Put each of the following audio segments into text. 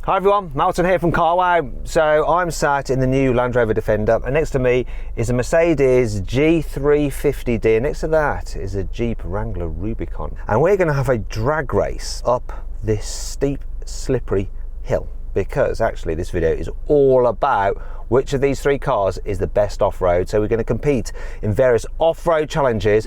Hi everyone, Malton here from CarWow. So I'm sat in the new Land Rover Defender and next to me is a Mercedes G350D and next to that is a Jeep Wrangler Rubicon. And we're going to have a drag race up this steep, slippery hill because actually this video is all about which of these three cars is the best off-road. So we're going to compete in various off-road challenges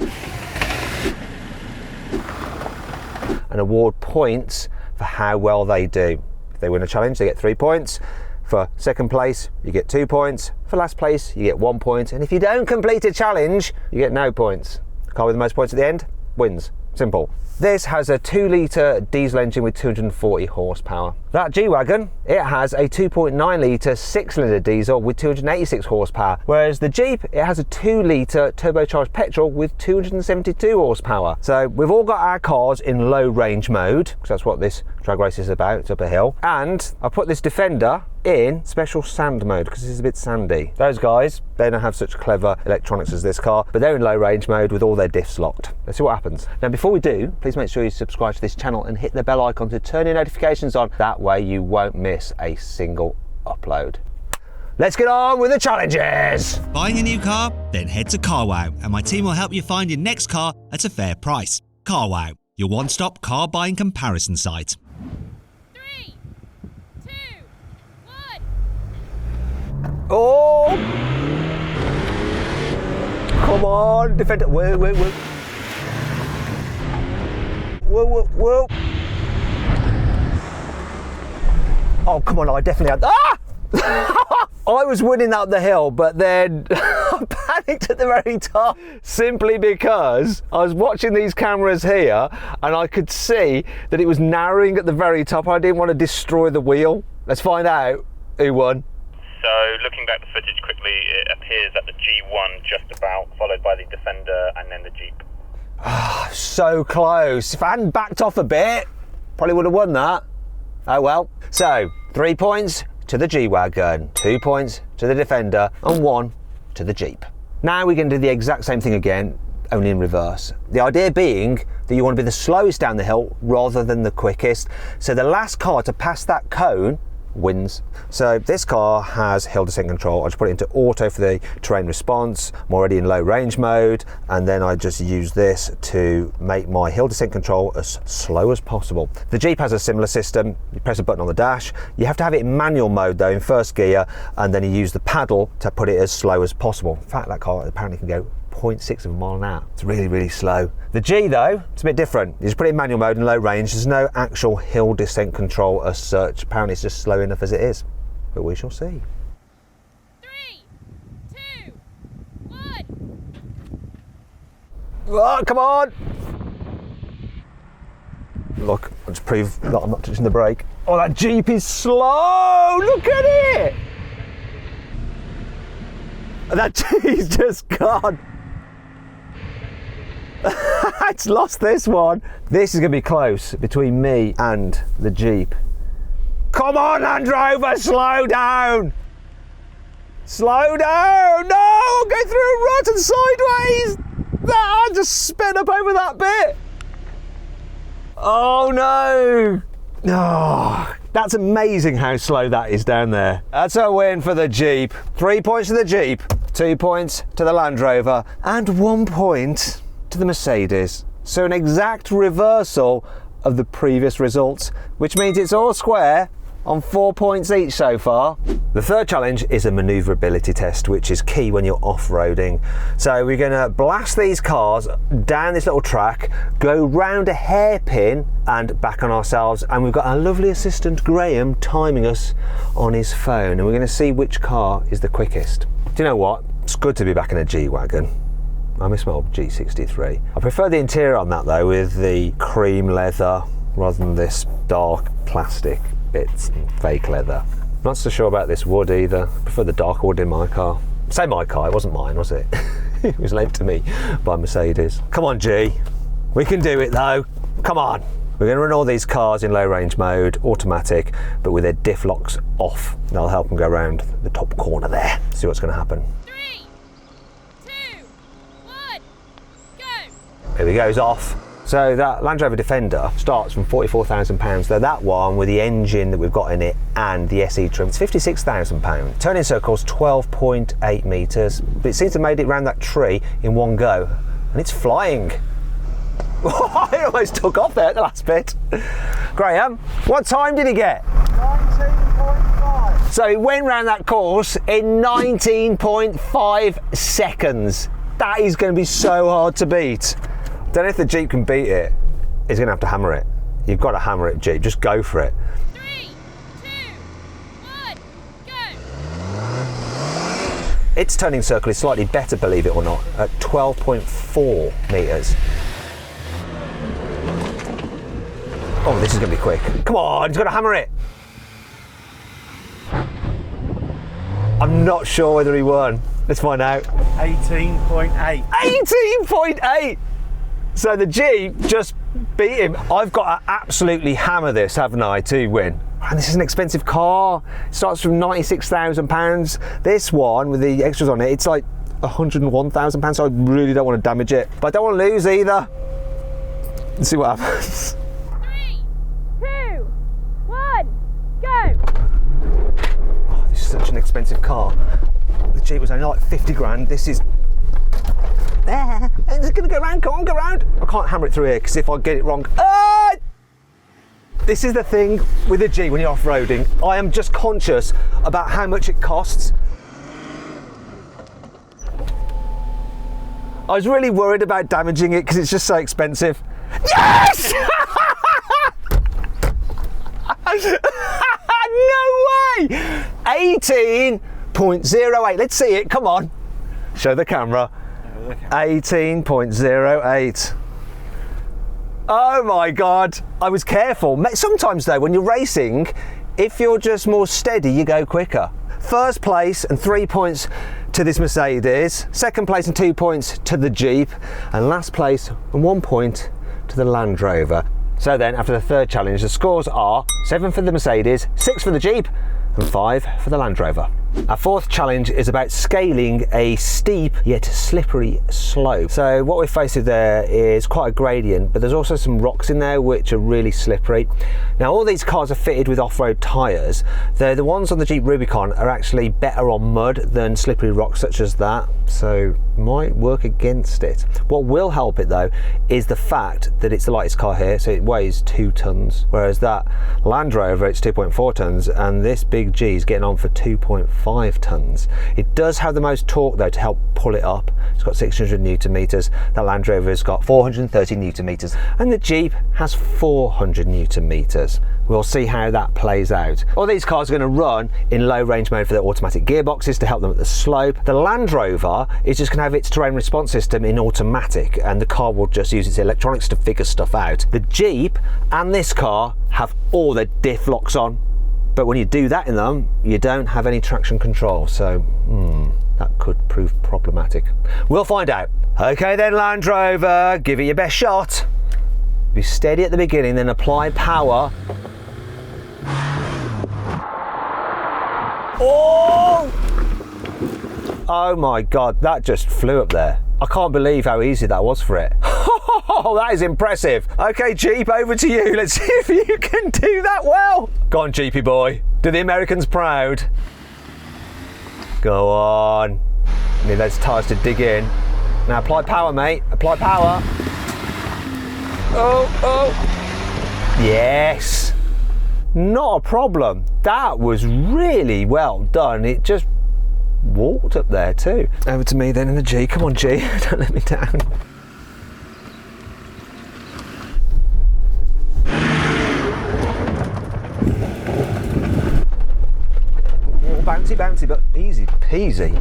and award points for how well they do. If they win a challenge, they get 3 points. For second place, you get 2 points. For last place, you get 1 point. And if you don't complete a challenge, you get no points. The car with the most points at the end wins. Simple. This has a 2-litre diesel engine with 240 horsepower. That G-Wagon, it has a 2.9-litre 6-cylinder diesel with 286 horsepower, whereas the Jeep, it has a 2-litre turbocharged petrol with 272 horsepower. So we've all got our cars in low range mode, because that's what this drag race is about, it's up a hill. And I put this Defender in special sand mode because it's a bit sandy. Those guys, they don't have such clever electronics as this car, but they're in low range mode with all their diffs locked. Let's see what happens. Now before we do, please make sure you subscribe to this channel and hit the bell icon to turn your notifications on. That way you won't miss a single upload. Let's get on with the challenges! Buying a new car? Then head to CarWow and my team will help you find your next car at a fair price. CarWow, your one-stop car buying comparison site. 3, 2, 1. Oh! Come on, Defender. Whoa, whoa, whoa. Whoa, whoa, whoa. Oh, come on, I definitely had... Ah! I was winning up the hill, but then I panicked at the very top simply because I was watching these cameras here and I could see that it was narrowing at the very top. I didn't want to destroy the wheel. Let's find out who won. So looking back the footage quickly, it appears that the G1 just about, followed by the Defender and then the Jeep. So close. If I hadn't backed off a bit, probably would have won that. Oh well. So 3 points to the G-Wagon, 2 points to the Defender and 1 to the Jeep. Now we're going to do the exact same thing again, only in reverse. The idea being that you want to be the slowest down the hill rather than the quickest. So the last car to pass that cone wins. So this car has hill descent control. I just put it into auto for the terrain response. I'm already in low range mode, and then I just use this to make my hill descent control as slow as possible. The Jeep has a similar system. You press a button on the dash. You have to have it in manual mode though, in first gear, and then you use the paddle to put it as slow as possible. In fact, that car apparently can go 0.6 of a mile an hour. It's really, really slow. The G though, it's a bit different. You just put it in manual mode in low range. There's no actual hill descent control as such. Apparently it's just slow enough as it is, but we shall see. 3, 2, 1. Oh, come on! Look, I'll just prove that I'm not touching the brake. Oh, that Jeep is slow! Look at it! That G's just gone. It's lost this one. This is going to be close between me and the Jeep. Come on, Land Rover, slow down. Slow down. No, I'm going through a rut and sideways. I just sped up over that bit. Oh no. Oh, that's amazing how slow that is down there. That's a win for the Jeep. 3 points to the Jeep, 2 points to the Land Rover, and 1 point to the Mercedes. So an exact reversal of the previous results, which means it's all square on 4 points each so far. The third challenge is a maneuverability test, which is key when you're off-roading. So we're gonna blast these cars down this little track, go round a hairpin and back on ourselves, and we've got our lovely assistant Graham timing us on his phone, and we're gonna see which car is the quickest. Do you know what? It's good to be back in a G-Wagon. I miss my old G63. I prefer the interior on that though, with the cream leather rather than this dark plastic bits and fake leather. Not so sure about this wood either. I prefer the dark wood in my car. Say my car, it wasn't mine, was it? It was lent to me by Mercedes. Come on, G. We can do it though. Come on. We're going to run all these cars in low range mode, automatic, but with their diff locks off. That'll help them go around the top corner there. See what's going to happen. 3, 2, 1, go! Here he goes off. So that Land Rover Defender starts from £44,000, though that one with the engine that we've got in it and the SE trim, it's £56,000. Turning circles 12.8 metres, but it seems to have made it round that tree in one go, and it's flying. I almost took off there at the last bit. Graham, what time did he get? 19.5. So he went round that course in 19.5 seconds. That is going to be so hard to beat. Don't know if the Jeep can beat it. He's going to have to hammer it. You've got to hammer it, Jeep. Just go for it. 3, 2, 1, go! Its turning circle is slightly better, believe it or not, at 12.4 metres. Oh, this is going to be quick. Come on, he's got to hammer it. I'm not sure whether he won. Let's find out. 18.8. 18.8! So the Jeep just beat him. I've got to absolutely hammer this, haven't I, to win. And this is an expensive car. It starts from £96,000. This one, with the extras on it, it's like £101,000, so I really don't want to damage it. But I don't want to lose either. Let's see what happens. 3, 2, 1, go! Oh, this is such an expensive car. The Jeep was only like 50 grand. This is there. And it's going to go round. Come on, go round. I can't hammer it through here because if I get it wrong. This is the thing with the Jeep when you're off-roading. I am just conscious about how much it costs. I was really worried about damaging it because it's just so expensive. Yes! No way! 18.08. Let's see it. Come on. Show the camera. 18.08. Oh my God. I was careful. Sometimes though, when you're racing, if you're just more steady, you go quicker. First place and 3 points to this Mercedes. Second place and 2 points to the Jeep. And last place and 1 point to the Land Rover. So then, after the third challenge, the scores are 7 for the Mercedes, 6 for the Jeep, and 5 for the Land Rover. Our fourth challenge is about scaling a steep yet slippery slope. So what we're faced with there is quite a gradient, but there's also some rocks in there which are really slippery. Now all these cars are fitted with off-road tyres, though the ones on the Jeep Rubicon are actually better on mud than slippery rocks such as that, so might work against it. What will help it though is the fact that it's the lightest car here, so it weighs 2 tons, whereas that Land Rover, it's 2.4 tons, and this big G is getting on for 2.5 tons. It does have the most torque though to help pull it up. It's got 600 Newton meters. That Land Rover has got 430 Newton meters, and the Jeep has 400 Newton meters. We'll see how that plays out. All these cars are going to run in low range mode for their automatic gearboxes to help them at the slope. The Land Rover is just going to have its terrain response system in automatic, and the car will just use its electronics to figure stuff out. The Jeep and this car have all their diff locks on, but when you do that in them, you don't have any traction control, so that could prove problematic. We'll find out. Okay then, Land Rover, give it your best shot. Be steady at the beginning, then apply power. Oh! Oh my God, that just flew up there. I can't believe how easy that was for it. Oh, that is impressive. Okay, Jeep, over to you. Let's see if you can do that well. Go on, Jeepy boy. Do the Americans proud. Go on. Need those tyres to dig in. Now apply power, mate. Apply power. Oh, oh. Yes. Not a problem. That was really well done. It just walked up there too. Over to me then in the G. Come on, G. Don't let me down. Bouncy, bouncy, but easy peasy.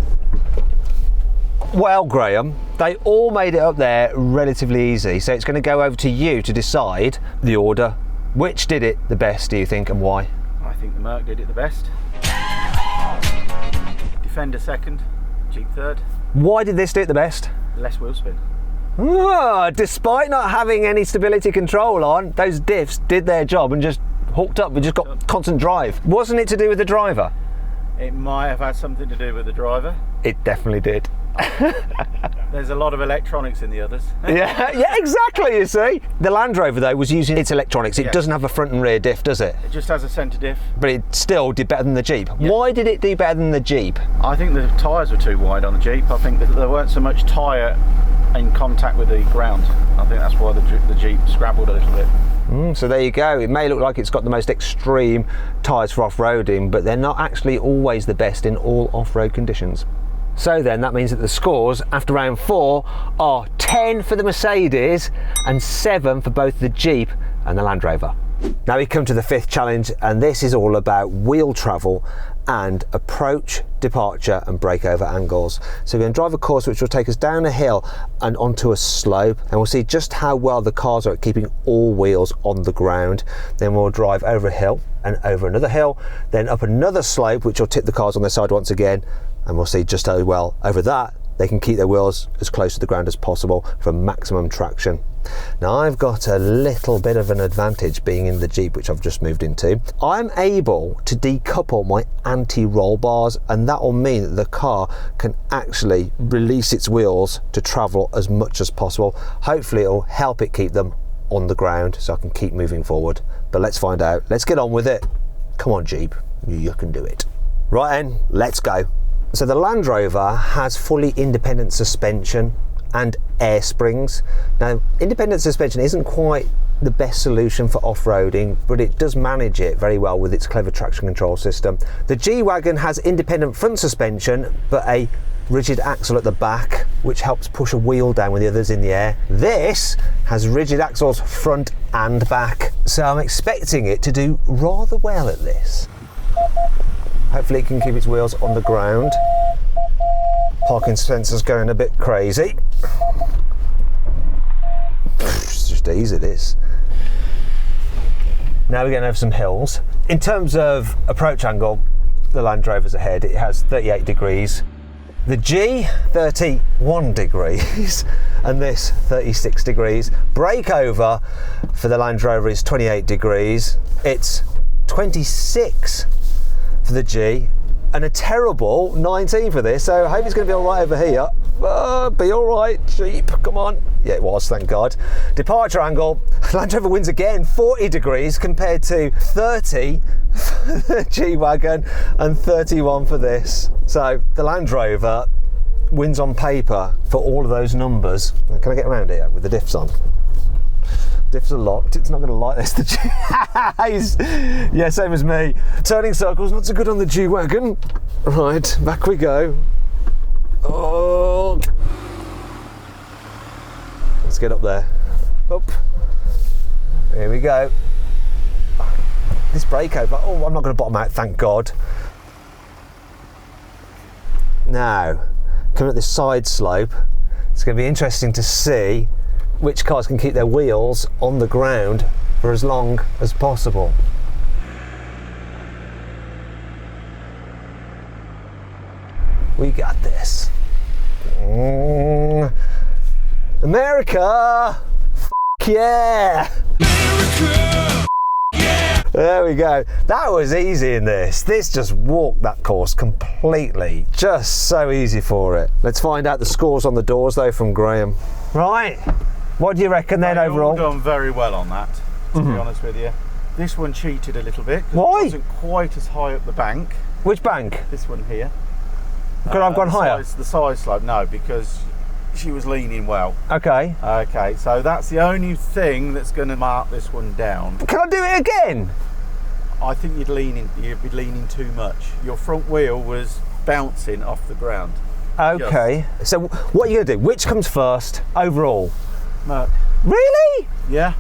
Well, Graham, they all made it up there relatively easy, so it's going to go over to you to decide the order. Which did it the best, do you think, and why? I think the Merc did it the best. Defender second, Jeep third. Why did this do it the best? Less wheel spin. Despite not having any stability control on, those diffs did their job and just hooked up. We just got constant drive. Wasn't it to do with the driver? It might have had something to do with the driver. It definitely did. There's a lot of electronics in the others. Yeah, exactly, you see. The Land Rover, though, was using its electronics. It doesn't have a front and rear diff, does it? It just has a centre diff. But it still did better than the Jeep. Yeah. Why did it do better than the Jeep? I think the tyres were too wide on the Jeep. I think that there weren't so much tyre in contact with the ground. I think that's why the Jeep scrabbled a little bit. So there you go. It may look like it's got the most extreme tyres for off-roading, but they're not actually always the best in all off-road conditions. So then that means that the scores after round 4 are 10 for the Mercedes and 7 for both the Jeep and the Land Rover. Now we come to the 5th challenge, and this is all about wheel travel and approach, departure and breakover angles. So we're going to drive a course which will take us down a hill and onto a slope, and we'll see just how well the cars are at keeping all wheels on the ground. Then we'll drive over a hill and over another hill, then up another slope which will tip the cars on their side once again, and we'll see just how well over that they can keep their wheels as close to the ground as possible for maximum traction. Now I've got a little bit of an advantage being in the Jeep, which I've just moved into. I'm able to decouple my anti-roll bars, and that will mean that the car can actually release its wheels to travel as much as possible. Hopefully it'll help it keep them on the ground so I can keep moving forward. But let's find out. Let's get on with it. Come on, Jeep, you can do it. Right then, let's go. So the Land Rover has fully independent suspension and air springs. Now, independent suspension isn't quite the best solution for off-roading, but it does manage it very well with its clever traction control system. The G-Wagon has independent front suspension, but a rigid axle at the back, which helps push a wheel down when the other's in the air. This has rigid axles front and back, so I'm expecting it to do rather well at this. Hopefully it can keep its wheels on the ground. Parking sensor's going a bit crazy. It's just easy, this. Now we're going over some hills. In terms of approach angle, the Land Rover's ahead. It has 38 degrees. The G, 31 degrees, and this 36 degrees. Breakover for the Land Rover is 28 degrees. It's 26 for the G, and a terrible 19 for this, so I hope it's going to be all right over here. Be all right, Jeep, come on. Yeah, it was, thank God. Departure angle, Land Rover wins again, 40 degrees compared to 30 for the G-Wagon and 31 for this. So the Land Rover wins on paper for all of those numbers. Can I get around here with the diffs on? Diffs are locked, it's not going to like this. Yeah, same as me. Turning circles, not so good on the G-Wagon. Right, back we go. Oh, let's get up there. Up. Here we go. This breakover, oh, I'm not going to bottom out, thank God. Now, coming up this side slope, it's going to be interesting to see which cars can keep their wheels on the ground for as long as possible. We got this. America! F yeah! America! Yeah! There we go. That was easy in this. This just walked that course completely. Just so easy for it. Let's find out the scores on the doors though from Graham. Right. What do you reckon then overall? You've done very well on that, to be honest with you. This one cheated a little bit. Why? It wasn't quite as high up the bank. Which bank? This one here. Could I've gone higher? The side slope, no, because she was leaning well. Okay. Okay, so that's the only thing that's going to mark this one down. Can I do it again? I think you'd be leaning too much. Your front wheel was bouncing off the ground. Okay. Just. So what are you going to do? Which comes first overall? Merc. Really? Yeah.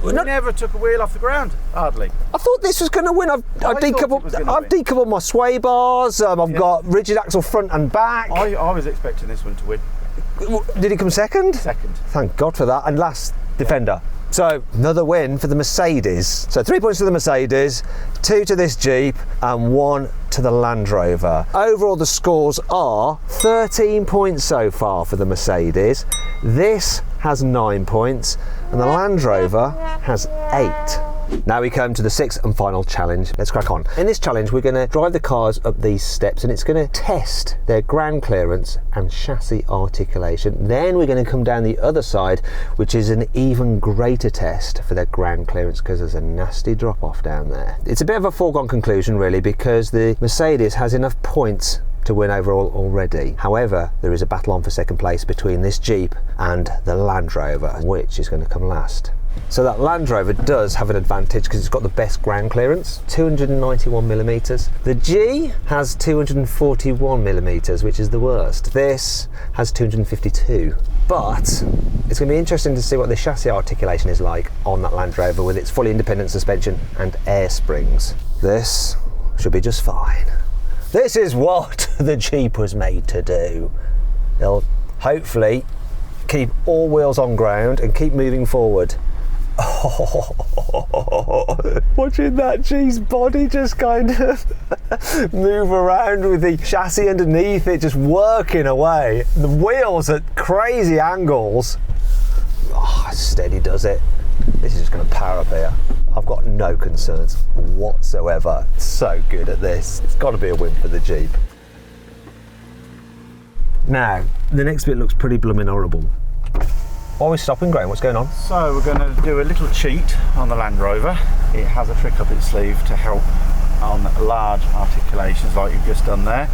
We never took a wheel off the ground, hardly. I thought this was going to win. I've decoupled my sway bars. I've got rigid axle front and back. I was expecting this one to win. Did he come second? Second. Thank God for that. And last, Defender. So another win for the Mercedes. So 3 points to the Mercedes, 2 to this Jeep and 1 to the Land Rover. Overall the scores are 13 points so far for the Mercedes. This has 9 points and the Land Rover has 8. Now we come to the sixth and final challenge. Let's crack on. In this challenge, we're going to drive the cars up these steps and it's going to test their ground clearance and chassis articulation. Then we're going to come down the other side, which is an even greater test for their ground clearance because there's a nasty drop off down there. It's a bit of a foregone conclusion really, because the Mercedes has enough points to win overall already. However, there is a battle on for second place between this Jeep and the Land Rover, which is going to come last. So that Land Rover does have an advantage because it's got the best ground clearance, 291 millimeters. The G has 241 millimeters, which is the worst. This has 252. But it's going to be interesting to see what the chassis articulation is like on that Land Rover with its fully independent suspension and air springs. This should be just fine. This is what the Jeep was made to do. It'll hopefully keep all wheels on ground and keep moving forward. Oh, watching that G's body just kind of move around with the chassis underneath it just working away. The wheels at crazy angles. Oh, steady does it. This is just going to power up here. I've got no concerns whatsoever. It's so good at this. It's got to be a win for the Jeep. Now, the next bit looks pretty blooming horrible. Why are we stopping, Graham? What's going on? So we're going to do a little cheat on the Land Rover. It has a trick up its sleeve to help on large articulations like you've just done there.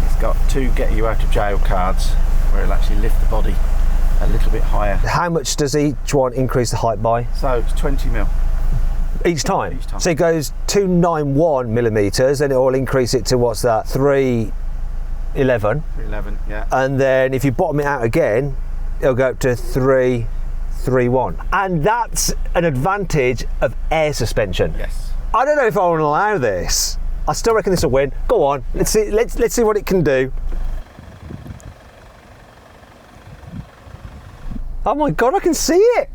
It's got two get you out of jail cards where it'll actually lift the body a little bit higher. How much does each one increase the height by? So it's 20 mil. Each time? Each time. So it goes 291 millimeters and it will increase it to what's that? 311. 311, yeah. And then if you bottom it out again, it'll go up to 331. And that's an advantage of air suspension. Yes. I don't know if I want to allow this. I still reckon this will win. Go on, let's see what it can do. Oh my God, I can see it.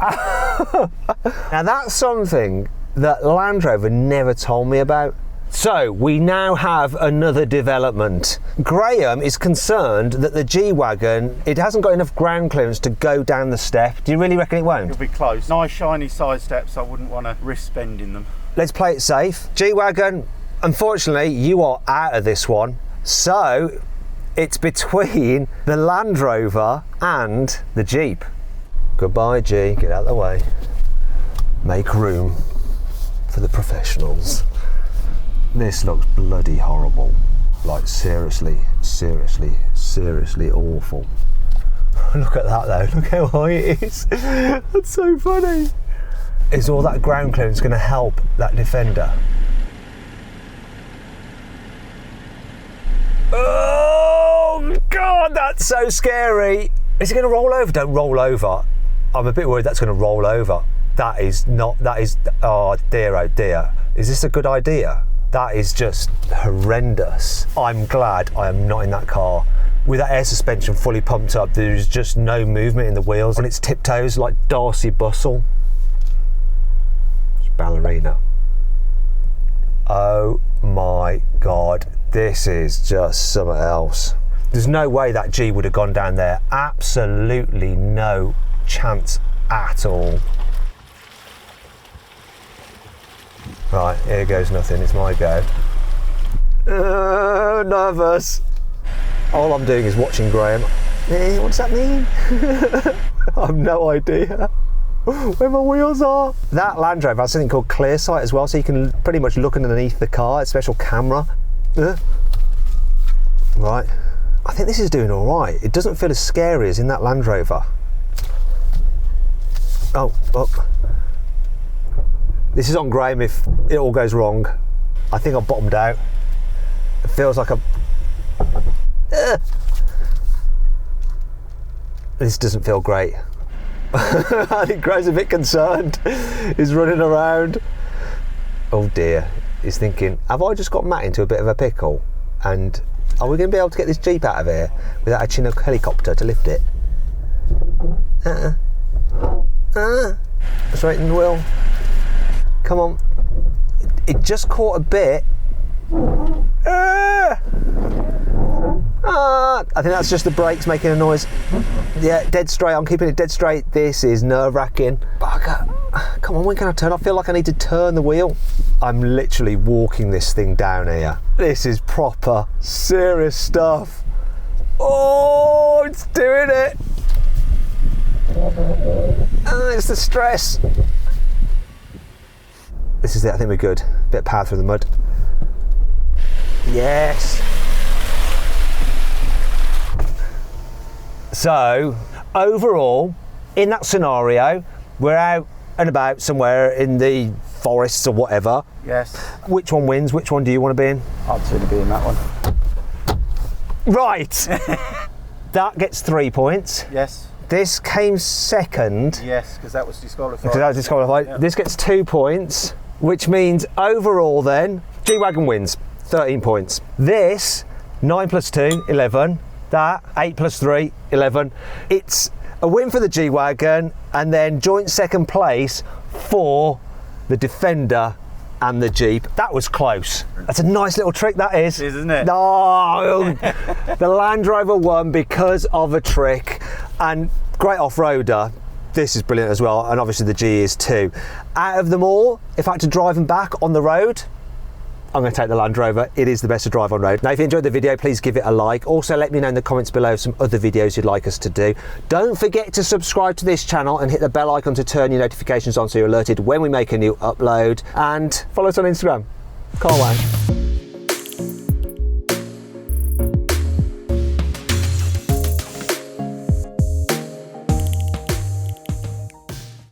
Now that's something that Land Rover never told me about. So we now have another development. Graham is concerned that the G-Wagon, it hasn't got enough ground clearance to go down the step. Do you really reckon it won't? It'll be close. Nice shiny side steps, I wouldn't want to risk spending them. Let's play it safe. G-Wagon, unfortunately you are out of this one. So it's between the Land Rover and the Jeep. Goodbye G, get out of the way. Make room for the professionals. This looks bloody horrible. Like seriously awful. Look at that though, look how high it is. That's so funny. Is all that ground clearance going to help that Defender? Oh God, that's so scary. Is it going to roll over? Don't roll over. I'm a bit worried that's going to roll over. That is, oh dear. Is this a good idea? That is just horrendous. I'm glad I am not in that car. With that air suspension fully pumped up, there's just no movement in the wheels on its tiptoes like Darcy Bustle. It's ballerina. Oh my God, this is just something else. There's no way that G would have gone down there. Absolutely no chance at all. Right, here goes nothing, it's my go. Nervous. All I'm doing is watching Graham. What does that mean? I have no idea where my wheels are. That Land Rover has something called Clear Sight as well, so you can pretty much look underneath the car, it's a special camera. Right, I think this is doing all right. It doesn't feel as scary as in that Land Rover. Oh. This is on Graham if it all goes wrong. I think I've bottomed out. It feels like I'm... This doesn't feel great. I think Graham's a bit concerned. He's running around. Oh dear. He's thinking, have I just got Matt into a bit of a pickle? And are we going to be able to get this Jeep out of here without a Chinook helicopter to lift it? Straighten the wheel. Come on. It just caught a bit. I think that's just the brakes making a noise. Yeah, dead straight. I'm keeping it dead straight. This is nerve-wracking. Bugger. Come on, when can I turn? I feel like I need to turn the wheel. I'm literally walking this thing down here. This is proper serious stuff. Oh, it's doing it. Oh, it's the stress. This is it, I think we're good. Bit of power through the mud. Yes. So, overall, in that scenario, we're out and about somewhere in the forests or whatever. Yes. Which one wins? Which one do you want to be in? I'd sooner be in that one. Right. That gets 3 points. Yes. This came second. Yes, because that was disqualified. Because that was disqualified. Yeah. This gets 2 points, which means overall then, G-Wagon wins, 13 points. This, 9 plus 2, 11. That, 8 plus 3, 11. It's a win for the G-Wagon, and then joint second place for the Defender and the Jeep. That was close. That's a nice little trick, that is. It is, isn't it? Oh, the Land Rover won because of a trick, and great off-roader. This is brilliant as well, and obviously the G is too. Out of them all, if I had to drive them back on the road, I'm going to take the Land Rover. It is the best to drive on road. Now, if you enjoyed the video, please give it a like. Also, let me know in the comments below some other videos you'd like us to do. Don't forget to subscribe to this channel and hit the bell icon to turn your notifications on so you're alerted when we make a new upload. And follow us on Instagram. Carwow.